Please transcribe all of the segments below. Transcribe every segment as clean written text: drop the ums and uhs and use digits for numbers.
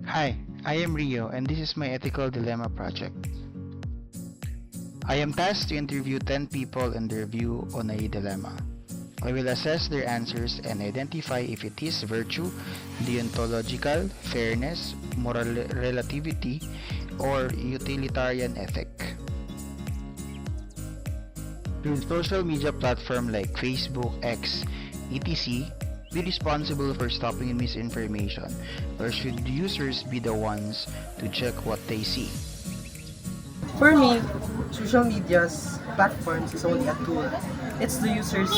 Hi, I am Rio and this is my ethical dilemma project. I am tasked to interview 10 people and their view on a dilemma. I will assess their answers and identify if it is virtue, deontological, fairness, moral relativity, or utilitarian ethic. Should social media platform like Facebook, X, etc. be responsible for stopping misinformation, or should users be the ones to check what they see? For me, social media's platforms is only a tool. It's the users.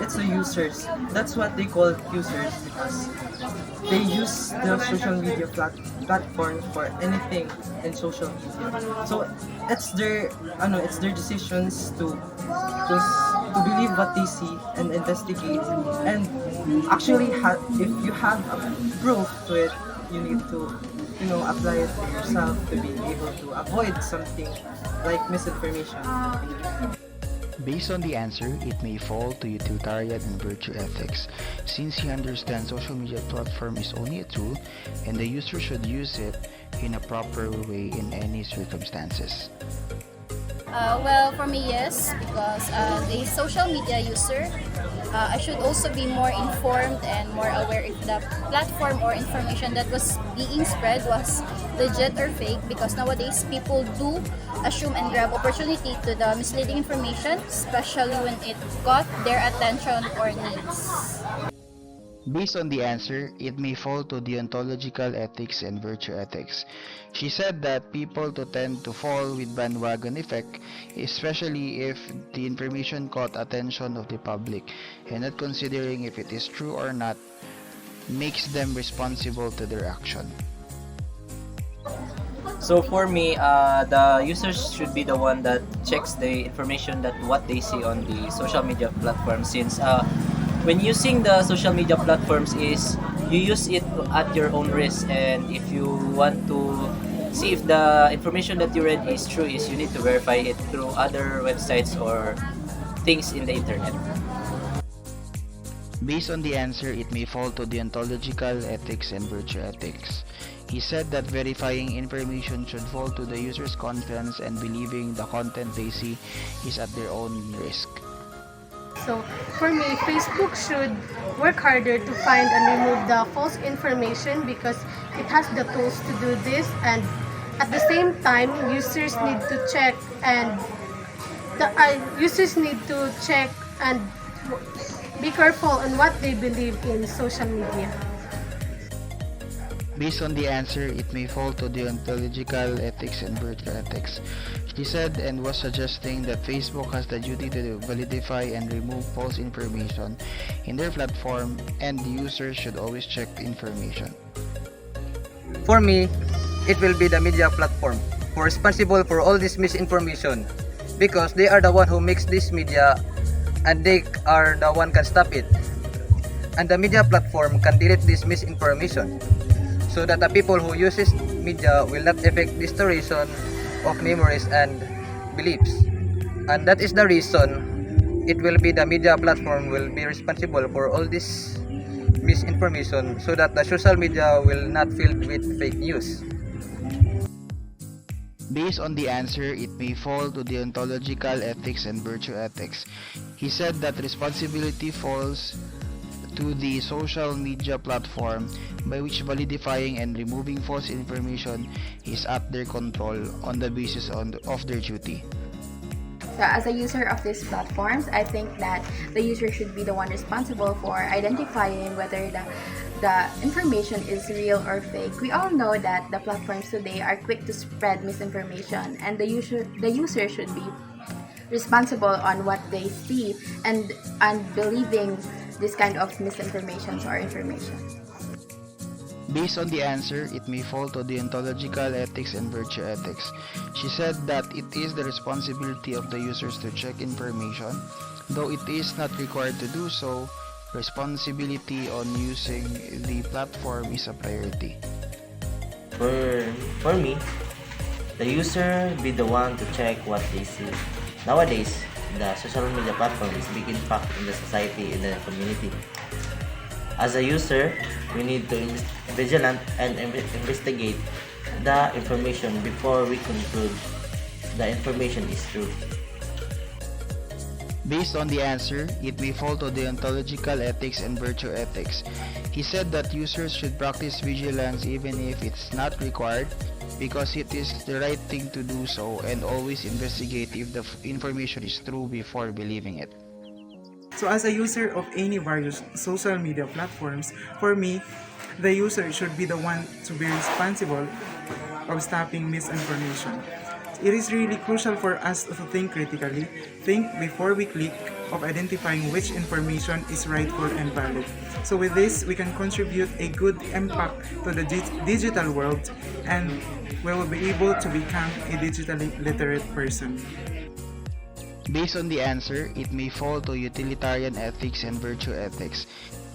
It's the users. That's what they call users because they use the social media platform for anything in social media. So it's their decisions to believe what they see and investigate. And actually, if you have a proof to it, you need to apply it to yourself to be able to avoid something like misinformation. Based on the answer, it may fall to utilitarian and virtue ethics, since he understands social media platform is only a tool and the user should use it in a proper way in any circumstances. Well, for me, yes, because as a social media user, I should also be more informed and more aware if the platform or information that was being spread was legit or fake, because nowadays people do assume and grab opportunity to the misleading information, especially when it got their attention or needs. Based on the answer, it may fall to deontological ethics and virtue ethics. She said that people to tend to fall with bandwagon effect, especially if the information caught attention of the public and not considering if it is true or not, makes them responsible to their action. So for me, the users should be the one that checks the information that what they see on the social media platform, since when using the social media platforms is you use it at your own risk, and if you want to see if the information that you read is true, is you need to verify it through other websites or things in the internet. Based on the answer, it may fall to deontological ethics and virtue ethics. He said that verifying information should fall to the user's confidence and believing the content they see is at their own risk. So for me, Facebook should work harder to find and remove the false information because it has the tools to do this, and at the same time, users need to check and be careful on what they believe in social media. Based on the answer, it may fall to deontological ethics and virtue ethics. She said and was suggesting that Facebook has the duty to validate and remove false information in their platform, and the users should always check the information. For me, it will be the media platform who are responsible for all this misinformation because they are the one who makes this media and they are the one can stop it. And the media platform can delete this misinformation so that the people who uses media will not affect distortion of memories and beliefs. And that is the reason it will be the media platform will be responsible for all this misinformation so that the social media will not filled with fake news. Based on the answer, it may fall to deontological ethics and virtue ethics. He said that responsibility falls to the social media platform, by which validifying and removing false information is at their control on the basis of their duty. So as a user of these platforms, I think that the user should be the one responsible for identifying whether the information is real or fake. We all know that the platforms today are quick to spread misinformation, and the user should be responsible on what they see and believing this kind of misinformation or information. Based on the answer, it may fall to deontological ethics and virtue ethics. She said that it is the responsibility of the users to check information, though it is not required to do so. Responsibility on using the platform is a priority. For me, the user be the one to check what they see. Nowadays, the social media platform is big impact in the society and the community. As a user, we need to vigilant and investigate the information before we conclude the information is true. Based on the answer, it may fall to deontological ethics and virtue ethics. He said that users should practice vigilance even if it's not required because it is the right thing to do so and always investigate if the information is true before believing it. So as a user of any various social media platforms, for me, the user should be the one to be responsible of stopping misinformation. It is really crucial for us to think critically, think before we click, of identifying which information is rightful and valid. So with this, we can contribute a good impact to the digital world and we will be able to become a digitally literate person. Based on the answer, it may fall to utilitarian ethics and virtue ethics.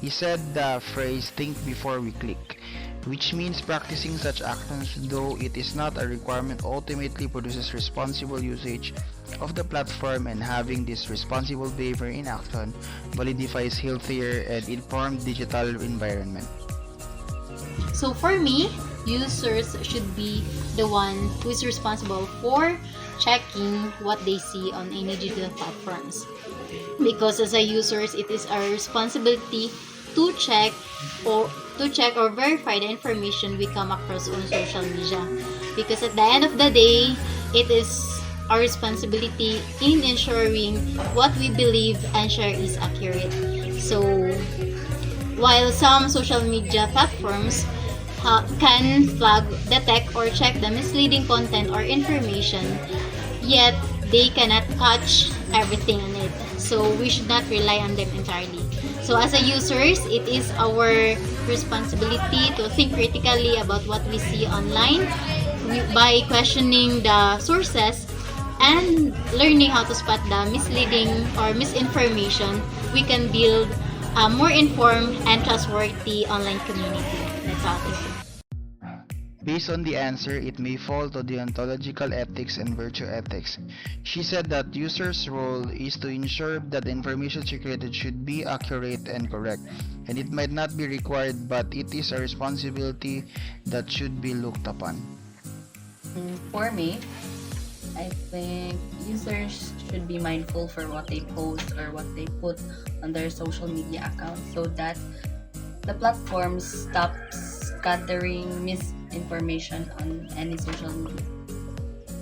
He said the phrase think before we click, which means practicing such actions though it is not a requirement ultimately produces responsible usage of the platform, and having this responsible behavior in action validifies healthier and informed digital environment. So for me, users should be the one who is responsible for checking what they see on any digital platforms. Because as a users, it is our responsibility to check or verify the information we come across on social media. Because at the end of the day, it is our responsibility in ensuring what we believe and share is accurate. So while some social media platforms can flag, detect, or check the misleading content or information, yet they cannot catch everything on it. So we should not rely on them entirely. So as a users, it is our responsibility to think critically about what we see online by questioning the sources and learning how to spot the misleading or misinformation. We can build a more informed and trustworthy online community. That's all. Thank you. Based on the answer, it may fall to deontological ethics and virtue ethics. She said that users' role is to ensure that the information circulated should be accurate and correct, and it might not be required, but it is a responsibility that should be looked upon. For me, I think users should be mindful for what they post or what they put on their social media accounts so that the platform stops scattering misinformation on any social media.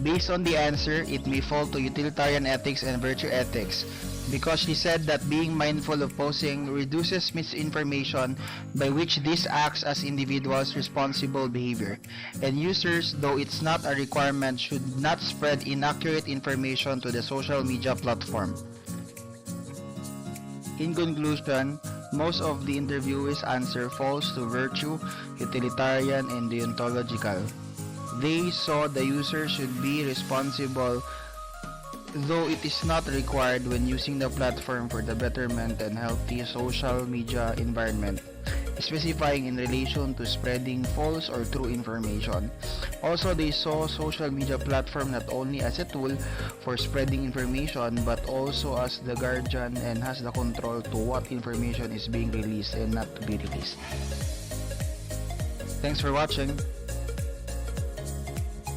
Based on the answer, it may fall to utilitarian ethics and virtue ethics, because she said that being mindful of posting reduces misinformation, by which this acts as individuals' responsible behavior, and users, though it's not a requirement, should not spread inaccurate information to the social media platform. In conclusion, most of the interviewees' answer falls to virtue, utilitarian, and deontological. They saw the user should be responsible, though it is not required when using the platform for the betterment and healthy social media environment, specifying in relation to spreading false or true information. Also, they saw social media platform not only as a tool for spreading information but also as the guardian and has the control to what information is being released and not to be released. Thanks for watching.